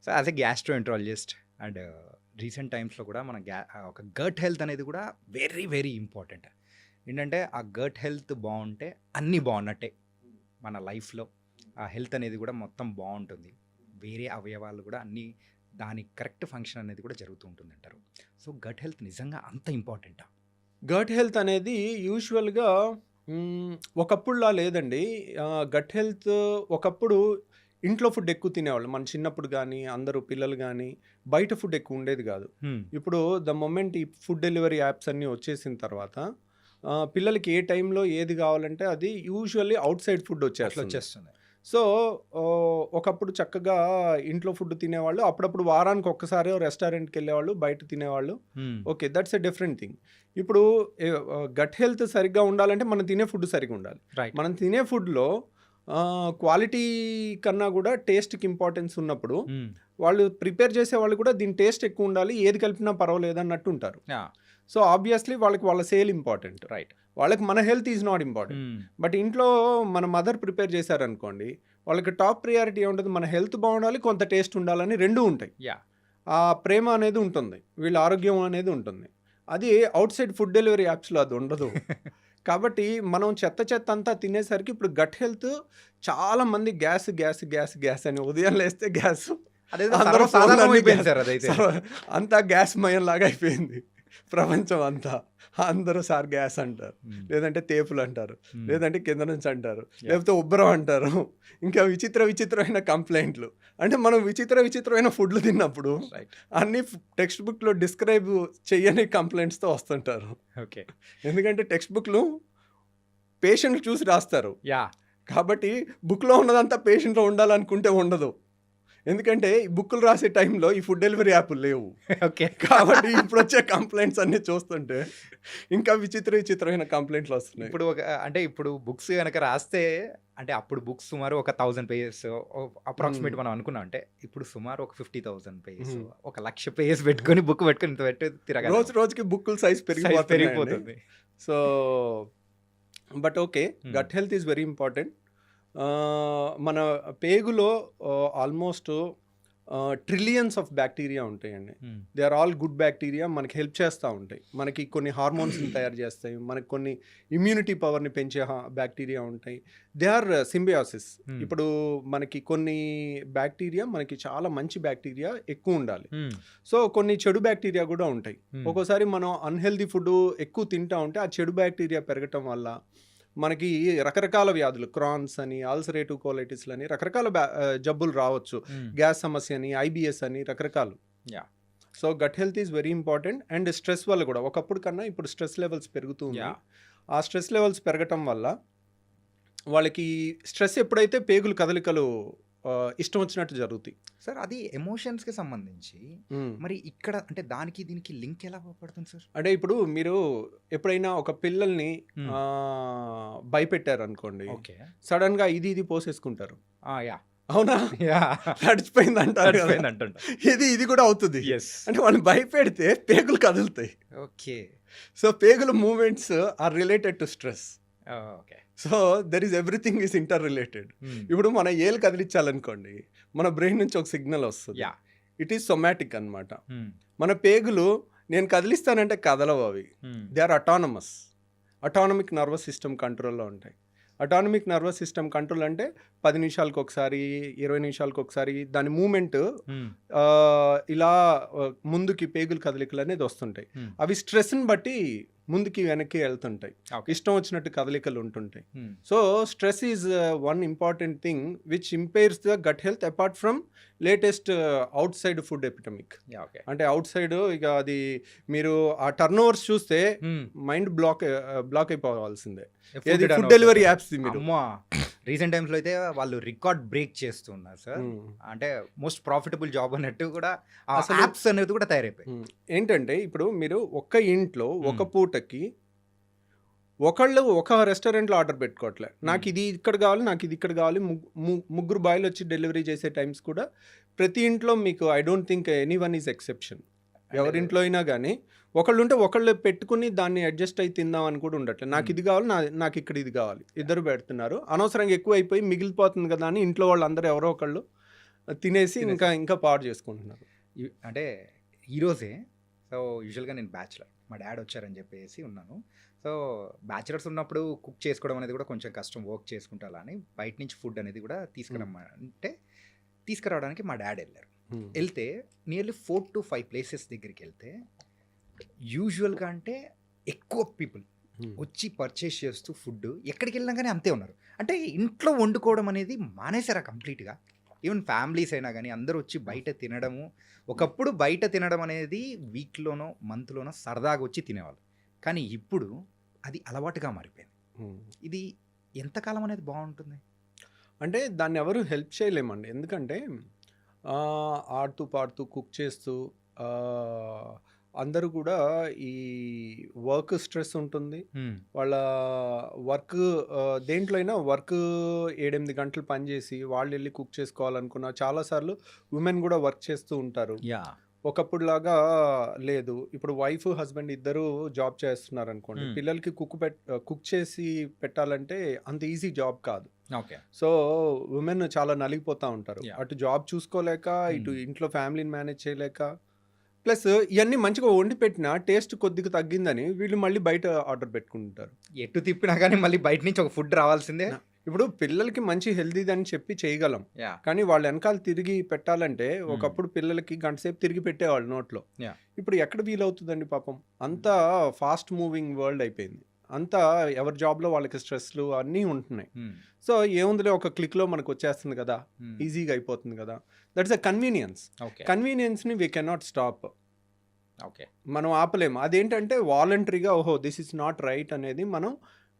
So as a gastroenterologist and recent టైమ్స్లో కూడా మన ఒక గట్ హెల్త్ అనేది కూడా వెరీ వెరీ ఇంపార్టెంట్. ఏంటంటే ఆ గట్ హెల్త్ బాగుంటే అన్నీ బాగున్నట్టే మన లైఫ్లో. ఆ హెల్త్ అనేది కూడా మొత్తం బాగుంటుంది, వేరే అవయవాలు కూడా అన్నీ దాని కరెక్ట్ ఫంక్షన్ అనేది కూడా జరుగుతూ ఉంటుంది అంటారు. సో గట్ హెల్త్ నిజంగా అంత ఇంపార్టెంటా? గట్ హెల్త్ అనేది యూజువల్‌గా ఒకప్పుడులా లేదండి. గట్ హెల్త్ ఒకప్పుడు ఇంట్లో ఫుడ్ ఎక్కువ తినేవాళ్ళు. మన చిన్నప్పుడు గానీ, అందరూ పిల్లలు గానీ, బయట ఫుడ్ ఎక్కువ ఉండేది గాదు. ఇప్పుడు ద మొమెంట్ ఈ ఫుడ్ డెలివరీ యాప్స్ అన్నీ వచ్చేసిన తర్వాత పిల్లలకి ఏ టైంలో ఏది గావాలంటే అది యూజువల్లీ ఔట్ సైడ్ ఫుడ్ అట్లా వచ్చేస్తుంది. వచ్చేస్తుంది. సో, ఒకప్పుడు చక్కగా ఇంట్లో ఫుడ్ తినేవాళ్ళు. అప్పుడప్పుడు వారానికి ఒక్కసారో రెస్టారెంట్‌కెళ్ళేవాళ్ళు, బయట తినేవాళ్ళు. Okay. That's a different thing. ఇప్పుడు గట్ హెల్త్ సరిగ్గా ఉండాలంటే మనం తినే ఫుడ్ సరిగ్గా ఉండాలి. రైట్. మనం తినే ఫుడ్‌లో క్వాలిటీ కన్నా కూడా టేస్ట్‌కి ఇంపార్టెన్స్ ఉన్నప్పుడు వాళ్ళు ప్రిపేర్ చేసేవాళ్ళు కూడా దీని టేస్ట్ ఎక్కువ ఉండాలి, ఏది కలిపినా పర్వాలేదు అన్నట్టు ఉంటారు. సో, ఆబ్వియస్లీ వాళ్ళకి వాళ్ళ సేల్ ఇంపార్టెంట్. రైట్. వాళ్ళకి మన health is not important. But ఇంట్లో మన మదర్ ప్రిపేర్ చేశారనుకోండి, వాళ్ళకి టాప్ ప్రియారిటీ ఏముంటది, మన హెల్త్ బాగుండాలి, కొంత టేస్ట్ ఉండాలని 2 ఉంటాయి. యా. ఆ ప్రేమ అనేది ఉంటుంది, వీళ్ళ ఆరోగ్యం అనేది ఉంటుంది. అది అవుట్ సైడ్ ఫుడ్ డెలివరీ యాప్స్‌లో అది ఉండదు. కాబట్టి మనం చెత్త అంతా తినేసరికి ఇప్పుడు గట్ హెల్త్ చాలా మంది గ్యాస్ అని ఉదయం లేస్తే గ్యాస్, అదేదో అందరూ సర్వసాధారణం ఫోన్లన్నీ అయిపోయింది గ్యాస్, సార్ అదైతే. అంతా గ్యాస్ మయంలాగా అయిపోయింది ప్రపంచం అంతా. అందరూ సార్ గ్యాస్ అంటారు, లేదంటే తేపులు అంటారు, లేదంటే కింద నుంచి అంటారు, లేకపోతే ఉబ్బరం అంటారు. ఇంకా విచిత్రమైన కంప్లైంట్లు. అంటే మనం విచిత్రమైన ఫుడ్లు తిన్నప్పుడు రైట్. అన్ని టెక్స్ట్ బుక్లో డిస్క్రైబ్ చెయ్యని కంప్లైంట్స్తో వస్తుంటారు. ఓకే. ఎందుకంటే టెక్స్ట్ బుక్లు పేషెంట్ చూసి రాస్తారు. యా. కాబట్టి బుక్లో ఉన్నదంతా పేషెంట్లో ఉండాలనుకుంటే ఉండదు. ఎందుకంటే ఈ బుక్కులు రాసే టైంలో ఈ ఫుడ్ డెలివరీ యాప్లు లేవు. ఓకే. కాబట్టి ఇప్పుడు వచ్చే కంప్లైంట్స్ అన్ని చూస్తుంటే ఇంకా విచిత్రమైన కంప్లైంట్లు వస్తున్నాయి. ఇప్పుడు అంటే ఇప్పుడు బుక్స్ కనుక రాస్తే, అంటే అప్పుడు బుక్స్ సుమారు ఒక 1000 పేజెస్ అప్రాక్సిమేట్ మనం అనుకున్నాం. అంటే ఇప్పుడు సుమారు ఒక 50,000 పేజెస్, 1,00,000 పేజెస్ పెట్టుకొని బుక్ పెట్టుకొని ఇంత పెట్టి తిరగాలి. రోజుకి బుక్కుల సైజ్ పెరిగిపోతుంది. So but okay, gut health is very important. మన పేగులో ఆల్మోస్ట్ ట్రిలియన్స్ ఆఫ్ బ్యాక్టీరియా ఉంటాయండి. They are all good bacteria, మనకి హెల్ప్ చేస్తూ ఉంటాయి. మనకి కొన్ని హార్మోన్స్ని తయారు చేస్తాయి, మనకి కొన్ని ఇమ్యూనిటీ పవర్ని పెంచే బ్యాక్టీరియా ఉంటాయి. They are symbiosis. ఇప్పుడు మనకి కొన్ని బ్యాక్టీరియా, మనకి చాలా మంచి బ్యాక్టీరియా ఎక్కువ ఉండాలి. సో కొన్ని చెడు బ్యాక్టీరియా కూడా ఉంటాయి. ఒక్కోసారి మనం అన్హెల్దీ ఫుడ్ ఎక్కువ తింటా ఉంటే ఆ చెడు బ్యాక్టీరియా పెరగటం వల్ల మనకి రకరకాల వ్యాధులు, క్రాన్స్ అని, అల్సరేటివ్ కోలైటిస్లు అని రకరకాల జబ్బులు రావచ్చు. గ్యాస్ సమస్య అని, ఐబిఎస్ అని రకరకాలు. So gut health is very important. And stress వల్ల కూడా ఒకప్పుడు కన్నా ఇప్పుడు స్ట్రెస్ లెవెల్స్ పెరుగుతూ ఉన్నాయి. ఆ స్ట్రెస్ లెవెల్స్ పెరగటం వల్ల వాళ్ళకి స్ట్రెస్ ఎప్పుడైతే పేగులు కదలికలు ఇష్టం వచ్చినట్టు జరుగుతాయి. సార్ అది ఎమోషన్స్కి సంబంధించి మరి ఇక్కడ అంటే దానికి దీనికి లింక్ ఎలా పడుతుంది సార్? అంటే ఇప్పుడు మీరు ఎప్పుడైనా ఒక పిల్లల్ని భయపెట్టారు అనుకోండి, సడన్ గా ఇది పోసేసుకుంటారు. అవునా? నడిచిపోయింది అంటారు. ఇది కూడా అవుతుంది. అంటే వాళ్ళు భయపెడితే పేగులు కదులుతాయి. ఓకే. సో పేగుల movements are related to stress. Okay. So there is everything is inter related. ఇప్పుడు మన ఏలు కదిలించాలనుకోండి, మన బ్రెయిన్ నుంచి ఒక సిగ్నల్ వస్తుంది. ఇట్ ఈస్ సొమాటిక్ అనమాట. మన పేగులు నేను కదిలిస్తానంటే కదలవు అవి. They are autonomic nervous system కంట్రోల్లో ఉంటాయి. అటానమిక్ నర్వస్ సిస్టమ్ కంట్రోల్ అంటే 10 నిమిషాలకు ఒకసారి, 20 నిమిషాలకు ఒకసారి దాని మూమెంట్ ఇలా ముందుకి పేగులు కదలికలు అనేది వస్తుంటాయి. అవి స్ట్రెస్ని బట్టి ముందుకి వెనక్కి వెళ్తుంటాయి, ఇష్టం వచ్చినట్టు కదలికలు ఉంటుంటాయి. So stress is one important thing which impairs the gut health apart from latest outside food epidemic. అంటే అవుట్ సైడ్ ఇక అది మీరు ఆ టర్న్ ఓవర్స్ చూస్తే మైండ్ బ్లాక్ అయిపోవాల్సిందే. ఫుడ్ డెలివరీ యాప్స్ మీరు రీసెంట్ టైమ్స్లో అయితే వాళ్ళు రికార్డ్ బ్రేక్ చేస్తున్నారు సార్. అంటే మోస్ట్ ప్రాఫిటబుల్ జాబ్ అన్నట్టు కూడా అసలు యాప్స్ అనేది కూడా తయారైపోయాయి. ఏంటంటే ఇప్పుడు మీరు ఒక్క ఇంట్లో ఒక పూటకి ఒకళ్ళు ఒక రెస్టారెంట్లో ఆర్డర్ పెట్టుకోవట్లే, నాకు ఇది ఇక్కడ కావాలి, నాకు ఇది ఇక్కడ కావాలి, ముగ్గురు బాయ్లు వచ్చి డెలివరీ చేసే టైమ్స్ కూడా ప్రతి ఇంట్లో మీకు I don't think any one is exception. ఎవరింట్లో అయినా కానీ ఒకళ్ళు ఉంటే ఒకళ్ళు పెట్టుకుని దాన్ని అడ్జస్ట్ అయ్యి తిందాం అని కూడా ఉండట్లేదు. నాకు ఇది కావాలి, నాకు ఇక్కడ ఇది కావాలి, ఇద్దరు పెడుతున్నారు. అనవసరంగా ఎక్కువ అయిపోయి మిగిలిపోతుంది కదా అని ఇంట్లో వాళ్ళు అందరూ ఎవరో ఒకళ్ళు తినేసి ఇంకా పాడు చేసుకుంటున్నారు. అంటే ఈరోజే సో యూజువల్గా నేను బ్యాచులర్, మా డాడ్ వచ్చారని చెప్పేసి ఉన్నాను. సో బ్యాచులర్స్ ఉన్నప్పుడు కుక్ చేసుకోవడం అనేది కూడా కొంచెం కష్టం, వర్క్ చేసుకుంటా అలా అని బయట నుంచి ఫుడ్ అనేది కూడా తీసుకురావడానికి మా డాడ్ వెళ్ళారు. వెళ్తే నియర్లీ 4 to 5 ప్లేసెస్ దగ్గరికి వెళ్తే యూజువల్గా అంటే ఎక్కువ పీపుల్ వచ్చి పర్చేస్ చేస్తూ ఫుడ్ ఎక్కడికి వెళ్ళినా కానీ అంతే ఉన్నారు. అంటే ఇంట్లో వండుకోవడం అనేది మానేశారా కంప్లీట్గా. ఈవెన్ ఫ్యామిలీస్ అయినా కానీ అందరూ వచ్చి బయట తినడము. ఒకప్పుడు బయట తినడం అనేది వీక్లోనో మంత్లోనో సరదాగా వచ్చి తినేవాళ్ళు, కానీ ఇప్పుడు అది అలవాటుగా మారిపోయింది. ఇది ఎంతకాలం అనేది బాగుంటుంది అంటే దాన్ని ఎవరు హెల్ప్ చేయలేమండి. ఎందుకంటే ఆడుతూ పాడుతూ కుక్ చేస్తూ అందరూ కూడా ఈ వర్క్ స్ట్రెస్ ఉంటుంది. వాళ్ళ వర్క్ దేంట్లో అయినా వర్క్ 7-8 గంటలు పనిచేసి వాళ్ళు వెళ్ళి కుక్ చేసుకోవాలనుకున్న చాలాసార్లు ఉమెన్ కూడా వర్క్ చేస్తూ ఉంటారు. ఒకప్పుడులాగా లేదు. ఇప్పుడు వైఫ్ హస్బెండ్ ఇద్దరు జాబ్ చేస్తున్నారు అనుకోండి, పిల్లలకి కుక్ చేసి పెట్టాలంటే అంత ఈజీ జాబ్ కాదు. ఓకే. సో ఉమెన్ చాలా నలిగిపోతూ ఉంటారు. అటు జాబ్ చూసుకోలేక, ఇటు ఇంట్లో ఫ్యామిలీని మేనేజ్ చేయలేక, ప్లస్ ఇవన్నీ మంచిగా వండి పెట్టినా టేస్ట్ కొద్దిగా తగ్గిందని వీళ్ళు మళ్ళీ బయట ఆర్డర్ పెట్టుకుంటారు. ఎటు తిప్పినా కానీ మళ్ళీ బయట నుంచి ఒక ఫుడ్ రావాల్సిందే. ఇప్పుడు పిల్లలకి మంచి హెల్దీదని చెప్పి చేయగలం, కానీ వాళ్ళ వెనకాల తిరిగి పెట్టాలంటే ఒకప్పుడు పిల్లలకి గంట సేపు తిరిగి పెట్టేవాళ్ళు నోట్లో. ఇప్పుడు ఎక్కడ వీలవుతుందండి పాపం. అంతా ఫాస్ట్ మూవింగ్ వరల్డ్ అయిపోయింది. అంతా ఎవరి జాబ్లో వాళ్ళకి స్ట్రెస్లు అన్నీ ఉంటున్నాయి. సో ఏముందిలే, ఒక క్లిక్లో మనకు వచ్చేస్తుంది కదా, ఈజీగా అయిపోతుంది కదా. That's a convenience. కన్వీనియన్స్ని వీ కెనాట్ స్టాప్. ఓకే, మనం ఆపలేము. అదేంటంటే వాలంటరీగా ఓహో దిస్ ఇస్ నాట్ రైట్ అనేది మనం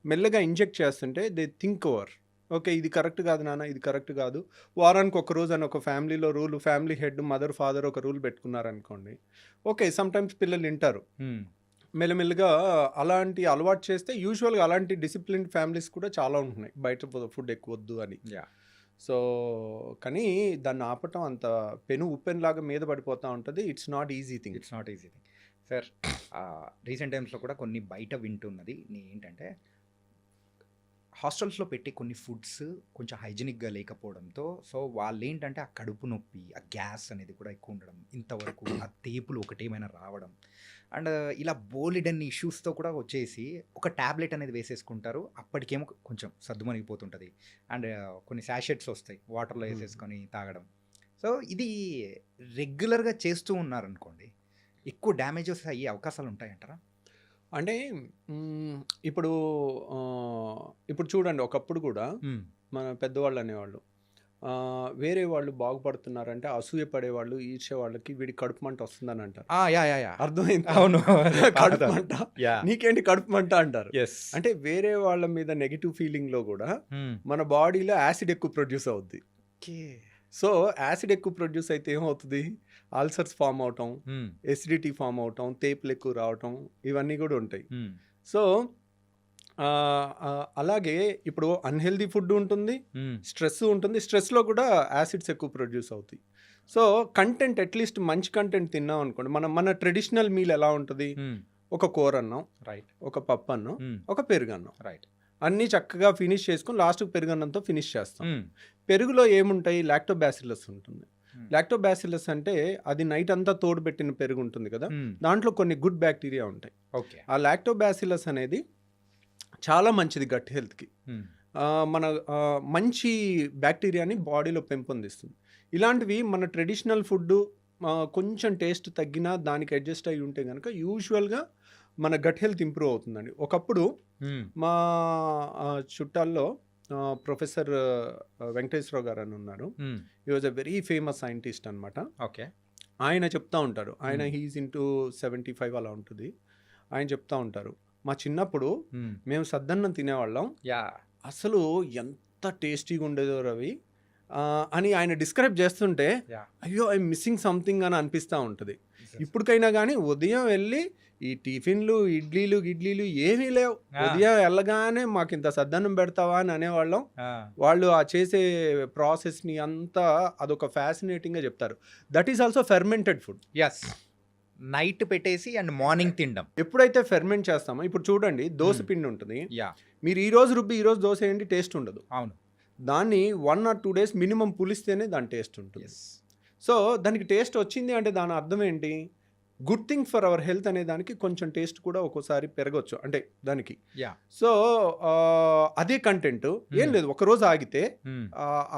మెల్లగా ఇంజెక్ట్ చేస్తుంటే దే థింక్ ఓవర్, ఓకే ఇది కరెక్ట్ కాదు నాన్న, ఇది కరెక్ట్ కాదు. వారానికి ఒక రోజు అని ఒక ఫ్యామిలీలో rule, family head mother father ఒక రూల్ పెట్టుకున్నారనుకోండి, ఓకే సమ్టైమ్స్ పిల్లలు వింటారు. మెల్లమెల్లగా అలాంటి అలవాటు చేస్తే యూజువల్గా అలాంటి డిసిప్లిన్ ఫ్యామిలీస్ కూడా చాలా ఉంటున్నాయి, బయట ఫుడ్ ఎక్కువ వద్దు అని. సో కానీ దాన్ని ఆపటం అంత ఉప్పెన్లాగా మీద పడిపోతూ ఉంటుంది. It's not easy thing. Sir recent టైమ్స్లో కూడా కొన్ని బయట వింటున్నది ఏంటంటే హాస్టల్స్లో పెట్టి కొన్ని ఫుడ్స్ కొంచెం హైజీనిక్గా లేకపోవడంతో సో వాళ్ళు ఏంటంటే ఆ కడుపు నొప్పి, ఆ గ్యాస్ అనేది కూడా ఎక్కువ ఉండడం, ఇంతవరకు ఆ తేపులు ఒకటేమైనా రావడం అండ్ ఇలా బోలెడన్ని ఇష్యూస్తో కూడా వచ్చేసి ఒక ట్యాబ్లెట్ అనేది వేసేసుకుంటారు. అప్పటికేమో కొంచెం సర్దుమణిగిపోతుంటుంది అండ్ కొన్ని శాషెట్స్ వస్తాయి వాటర్లో వేసేసుకొని తాగడం. సో ఇది రెగ్యులర్గా చేస్తూ ఉన్నారనుకోండి, ఎక్కువ డ్యామేజెస్ అయ్యే అవకాశాలు ఉంటాయంటారా? అంటే ఇప్పుడు చూడండి, ఒకప్పుడు కూడా మన పెద్దవాళ్ళు అనేవాళ్ళు వేరే వాళ్ళు బాగుపడుతున్నారంటే అసూయ పడేవాళ్ళు, ఈర్ష్య వాళ్ళకి వీడి కడుపు మంట వస్తుందని అంటారు. అర్థమైంది? అవును, కడుపు మంట, నీకేంటి కడుపు మంట అంటారు. అంటే వేరే వాళ్ళ మీద నెగిటివ్ ఫీలింగ్ లో కూడా మన బాడీలో యాసిడ్ ఎక్కువ ప్రొడ్యూస్ అవుద్ది. సో యాసిడ్ ఎక్కువ ప్రొడ్యూస్ అయితే ఏమవుతుంది, అల్సర్స్ ఫామ్ అవటం, ఎసిడిటీ ఫామ్ అవటం, తేపులు ఎక్కువ రావటం, ఇవన్నీ కూడా ఉంటాయి. సో అలాగే ఇప్పుడు అన్హెల్దీ ఫుడ్ ఉంటుంది, స్ట్రెస్ ఉంటుంది, స్ట్రెస్లో కూడా యాసిడ్స్ ఎక్కువ ప్రొడ్యూస్ అవుతాయి. సో కంటెంట్ అట్లీస్ట్ మంచి కంటెంట్ తిన్నాం అనుకోండి, మన ట్రెడిషనల్ మీల్ ఎలా ఉంటుంది, ఒక కూర అన్నం, రైట్, ఒక పప్పు అన్నం, ఒక పెరుగన్నం, రైట్, అన్నీ చక్కగా ఫినిష్ చేసుకుని లాస్ట్కి పెరుగన్నంతో ఫినిష్ చేస్తాం. పెరుగులో ఏముంటాయి, లాక్టోబాసిల్లస్ ఉంటుంది. లాక్టోబాసిల్లస్ అంటే అది నైట్ అంతా తోడుపెట్టిన పెరుగు ఉంటుంది కదా, దాంట్లో కొన్ని గుడ్ బ్యాక్టీరియా ఉంటాయి. ఓకే, ఆ లాక్టోబాసిల్లస్ అనేది చాలా మంచిది గట్ హెల్త్కి. మన మంచి బ్యాక్టీరియాని బాడీలో పెంపొందిస్తుంది. ఇలాంటివి మన ట్రెడిషనల్ ఫుడ్ కొంచెం టేస్ట్ తగ్గినా దానికి అడ్జస్ట్ అయ్యి ఉంటే కనుక యూజువల్గా మన గట్ హెల్త్ ఇంప్రూవ్ అవుతుందండి. ఒకప్పుడు మా చుట్టాల్లో ప్రొఫెసర్ వెంకటేశ్వరరావు గారు అని ఉన్నారు. He was a very famous scientist అనమాట. ఓకే, ఆయన చెప్తా ఉంటారు, ఆయన హీఈస్ ఇంటూ 75 అలా ఉంటుంది. ఆయన చెప్తా ఉంటారు, మా చిన్నప్పుడు మేము సద్దన్నం తినేవాళ్ళం, అసలు ఎంత టేస్టీగా ఉండేదో రవి అని ఆయన డిస్క్రైబ్ చేస్తుంటే అయ్యో ఐ మిస్సింగ్ సంథింగ్ అని అనిపిస్తూ ఉంటుంది. ఇప్పటికైనా కానీ ఉదయం వెళ్ళి ఈ టిఫిన్లు ఇడ్లీలు ఏమీ లేవు, ఉదయం వెళ్ళగానే మాకు ఇంత సద్దన్నం పెడతావా అని అనేవాళ్ళం. వాళ్ళు ఆ చేసే ప్రాసెస్ని అంతా అదొక ఫ్యాసినేటింగ్గా చెప్తారు. That is also fermented food. Yes, night పెట్టేసి అండ్ మార్నింగ్ తినడం. ఎప్పుడైతే ఫెర్మెంట్ చేస్తామో ఇప్పుడు చూడండి దోశ Hmm. పిండి ఉంటుంది. యా మీరు ఈ రోజు రుబ్బి ఈ రోజు దోశ ఏంటి టేస్ట్ ఉండదు. అవును. దాన్ని 1 or 2 days మినిమం పులిస్తేనే దాని టేస్ట్ ఉంటుంది. ఎస్. సో దానికి టేస్ట్ వచ్చింది అంటే దాని అర్థం ఏంటి? Good thing for our health అనే దానికి కొంచెం టేస్ట్ కూడా ఒక్కోసారి పెరగచ్చు అంటే దానికి. యా. సో అదే కంటెంట్ ఏం లేదు, ఒకరోజు ఆగితే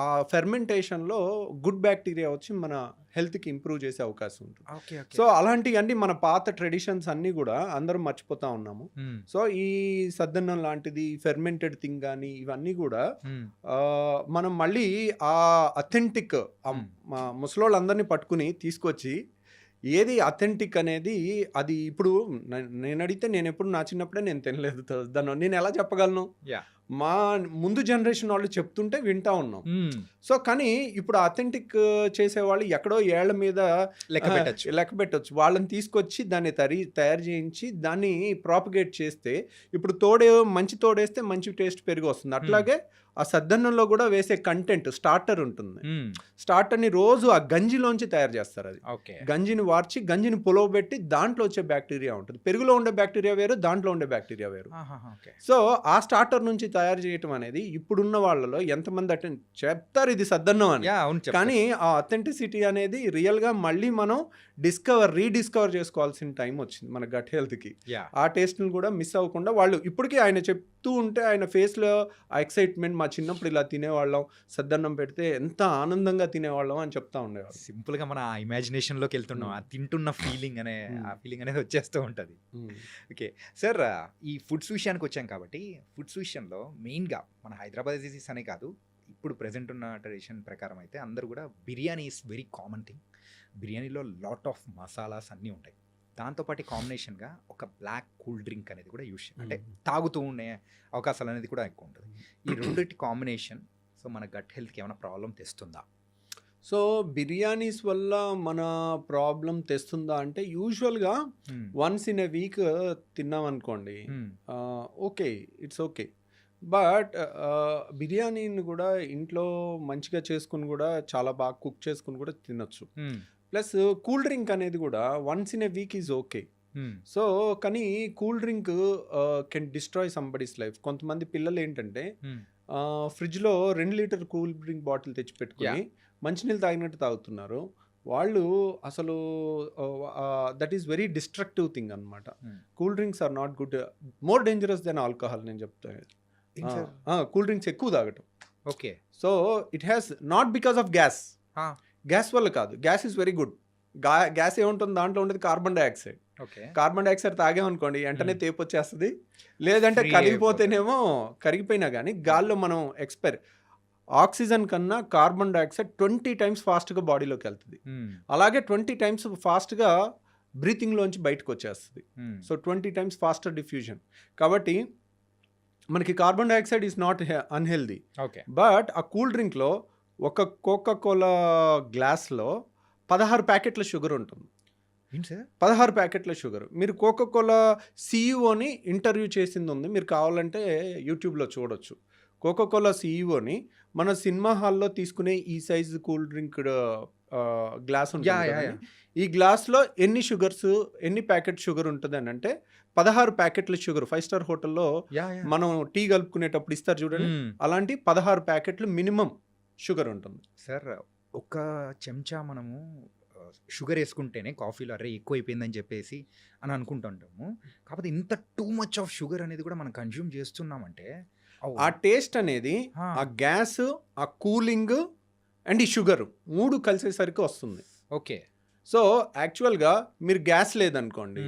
ఆ ఫెర్మెంటేషన్లో గుడ్ బ్యాక్టీరియా వచ్చి మన హెల్త్కి ఇంప్రూవ్ చేసే అవకాశం ఉంటుంది. Okay okay. సో అలాంటివన్నీ మన పాత ట్రెడిషన్స్ అన్నీ కూడా అందరం మర్చిపోతా ఉన్నాము. సో ఈ సద్దన్నం లాంటిది ఫెర్మెంటెడ్ థింగ్ కానీ ఇవన్నీ కూడా మనం మళ్ళీ ఆ అథెంటిక్ మా ముసలోళ్ళందరినీ పట్టుకుని తీసుకొచ్చి ఏది అథెంటిక్ అనేది అది ఇప్పుడు నేను అడిగితే నేను ఎప్పుడు నా చిన్నప్పుడే నేను తినలేదు దాన్ని నేను ఎలా చెప్పగలను? యా. మా ముందు జనరేషన్ వాళ్ళు చెప్తుంటే వింటా ఉన్నాం. సో కానీ ఇప్పుడు అథెంటిక్ చేసేవాళ్ళు ఎక్కడో ఏళ్ల మీద లెక్క పెట్టచ్చు. వాళ్ళని తీసుకొచ్చి దాన్ని తయారు చేయించి దాన్ని ప్రాపగేట్ చేస్తే ఇప్పుడు మంచి తోడేస్తే మంచి టేస్ట్ పెరిగి వస్తుంది. అట్లాగే ఆ సద్దన్నంలో కూడా వేసే కంటెంట్ స్టార్టర్ ఉంటుంది. స్టార్టర్ని రోజు ఆ గంజిలోంచి తయారు చేస్తారు. అది ఓకే. గంజిని వార్చి గంజిని పులవబెట్టి దాంట్లో వచ్చే బ్యాక్టీరియా ఉంటుంది. పెరుగులో ఉండే బ్యాక్టీరియా వేరు, దాంట్లో ఉండే బ్యాక్టీరియా వేరు. సో ఆ స్టార్టర్ నుంచి తయారు చేయటం అనేది ఇప్పుడున్న వాళ్ళలో ఎంతమంది చెప్తారు ఇది సద్దన్నం అని, కానీ ఆ అథెంటిసిటీ అనేది రియల్గా మళ్ళీ మనం రీడిస్కవర్ చేసుకోవాల్సిన టైం వచ్చింది మన గట్ హెల్త్కి. ఆ టేస్ట్ని కూడా మిస్ అవ్వకుండా వాళ్ళు ఇప్పటికీ ఆయన చెప్తూ ఉంటే ఆయన ఫేస్లో ఆ ఎక్సైట్మెంట్, మా చిన్నప్పుడు ఇలా తినేవాళ్ళం, సద్దన్నం పెడితే ఎంత ఆనందంగా తినేవాళ్ళం అని చెప్తా ఉండేవాళ్ళు. సింపుల్గా మన ఇమాజినేషన్లోకి వెళ్తున్నాం, ఆ తింటున్న ఫీలింగ్ ఆ ఫీలింగ్ అనేది వచ్చేస్తూ ఉంటుంది. ఓకే సార్, ఈ ఫుడ్స్ విషయానికి వచ్చాం కాబట్టి ఫుడ్స్ విషయంలో మెయిన్గా మన హైదరాబాద్ డిసీస్ అనే కాదు, ఇప్పుడు ప్రజెంట్ ఉన్న ట్రెడిషన్ ప్రకారం అయితే అందరూ కూడా biryani is very common thing. బిర్యానీలో లాట్ ఆఫ్ మసాలాస్ అన్నీ ఉంటాయి. దాంతోపాటు కాంబినేషన్గా ఒక బ్లాక్ కూల్ డ్రింక్ అనేది కూడా యూస్ అంటే తాగుతూ ఉండే అవకాశాలు అనేది కూడా ఎక్కువ ఉంటుంది. ఈ రెండింటి కాంబినేషన్ సో మన గట్ హెల్త్కి ఏమైనా ప్రాబ్లం తెస్తుందా? సో బిర్యానీస్ వల్ల మన ప్రాబ్లం తెస్తుందా అంటే యూజువల్గా వన్స్ ఇన్ ఎ వీక్ తిన్నాం అనుకోండి, ఓకే, ఇట్స్ ఓకే. బట్ బిర్యానీని కూడా ఇంట్లో మంచిగా చేసుకుని కూడా చాలా బాగా కుక్ చేసుకుని కూడా తినొచ్చు. ప్లస్ కూల్ డ్రింక్ అనేది కూడా once in a week is okay. So కానీ cool drink can destroy somebody's life. కొంతమంది పిల్లలు ఏంటంటే ఫ్రిడ్జ్లో 2 లీటర్ కూల్ డ్రింక్ బాటిల్ తెచ్చి పెట్టుకుని మంచినీళ్ళు తాగినట్టు తాగుతున్నారు. వాళ్ళు అసలు that is very destructive thing అనమాట. Cool drinks are not good, more dangerous than alcohol నేను చెప్తాను. కూల్ డ్రింక్స్ ఎక్కువ తాగటం. Okay. So it has not because of gas వల్ల కాదు. Gas is very good. Gas ఏముంటుంది దాంట్లో ఉండేది కార్బన్ డైఆక్సైడ్. కార్బన్ డైఆక్సైడ్ తాగామనుకోండి వెంటనే తేపు వచ్చేస్తుంది, లేదంటే కరిగిపోయినా కానీ గాల్లో మనం ఆక్సిజన్ కన్నా కార్బన్ డైఆక్సైడ్ 20 times ఫాస్ట్గా బాడీలోకి వెళ్తుంది. అలాగే 20 times ఫాస్ట్గా బ్రీతింగ్లోంచి బయటకు వచ్చేస్తుంది. So 20 times faster diffusion. కాబట్టి మనకి carbon dioxide is not unhealthy. But ఆ కూల్ డ్రింక్లో ఒక కోకా-కోలా గ్లాస్లో 16 ప్యాకెట్ల షుగర్ ఉంటుంది. 16 ప్యాకెట్ల షుగర్. మీరు కోకా-కోలా సీఈఓని ఇంటర్వ్యూ చేసింది ఉంది, మీరు కావాలంటే యూట్యూబ్లో చూడొచ్చు. కోకా-కోలా సీఈఓని మన సినిమా హాల్లో తీసుకునే ఈ సైజు కూల్ డ్రింక్ గ్లాస్ ఉంటుంది. ఈ గ్లాస్లో ఎన్ని ప్యాకెట్ షుగర్ ఉంటుంది అని అంటే 16 ప్యాకెట్ల షుగర్. 5-star హోటల్లో మనం టీ కలుపుకునేటప్పుడు ఇస్తారు చూడండి, అలాంటి 16 ప్యాకెట్లు మినిమం షుగర్ ఉంటుంది. సార్ ఒక చెంచా మనము షుగర్ వేసుకుంటేనే కాఫీలో అరే ఎక్కువ అయిపోయిందని చెప్పేసి అని అనుకుంటుంటాము. కాకపోతే ఇంత టూ మచ్ ఆఫ్ షుగర్ అనేది కూడా మనం కన్జ్యూమ్ చేస్తున్నామంటే ఆ టేస్ట్ అనేది ఆ గ్యాస్, ఆ కూలింగ్ అండ్ ఈ షుగర్ 3 కలిసేసరికి వస్తుంది. ఓకే. సో యాక్చువల్గా మీరు గ్యాస్ లేదనుకోండి,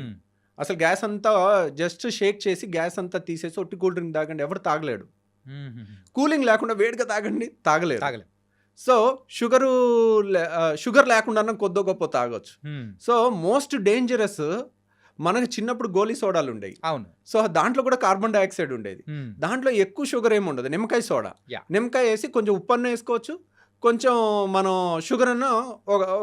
అసలు గ్యాస్ అంతా జస్ట్ షేక్ చేసి గ్యాస్ అంతా తీసేసి ఒట్టి కూల్ డ్రింక్ తాగండి, ఎవరు తాగలేడు. కూలింగ్ లేకుండా వేడిగా తాగలేరు. సో షుగర్ లేకుండా కొద్దో గొప్ప తాగొచ్చు. సో మోస్ట్ డేంజరస్ మనకు చిన్నప్పుడు గోలీ సోడాలు ఉండేవి. అవును. సో దాంట్లో కూడా కార్బన్ డైఆక్సైడ్ ఉండేది. దాంట్లో ఎక్కువ షుగర్ ఏమి ఉండదు. నిమ్మకాయ సోడా, నిమ్మకాయ వేసి కొంచెం ఉప్పు అన్న వేసుకోవచ్చు, కొంచెం మనం షుగర్ అన్న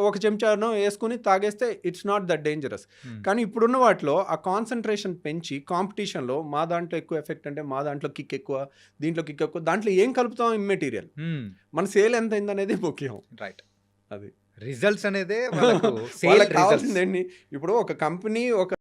ఒక చెంచాను వేసుకుని తాగేస్తే ఇట్స్ నాట్ దట్ డేంజరస్. కానీ ఇప్పుడున్న వాటిలో ఆ కాన్సన్ట్రేషన్ పెంచి కాంపిటీషన్లో మా దాంట్లో ఎక్కువ ఎఫెక్ట్ అంటే మా దాంట్లో కిక్ ఎక్కువ, దీంట్లో కిక్ ఎక్కువ, దాంట్లో ఏం కలుపుతాం ఇమ్మెటీరియల్, మన సేల్ ఎంత అయింది అనేది ముఖ్యం. రైట్. అది రిజల్ట్స్ అనేదే వాళ్ళకు సేల్ వాళ్ళకి రిజల్ట్స్. కావాల్సిందేంటి ఇప్పుడు ఒక కంపెనీ ఒక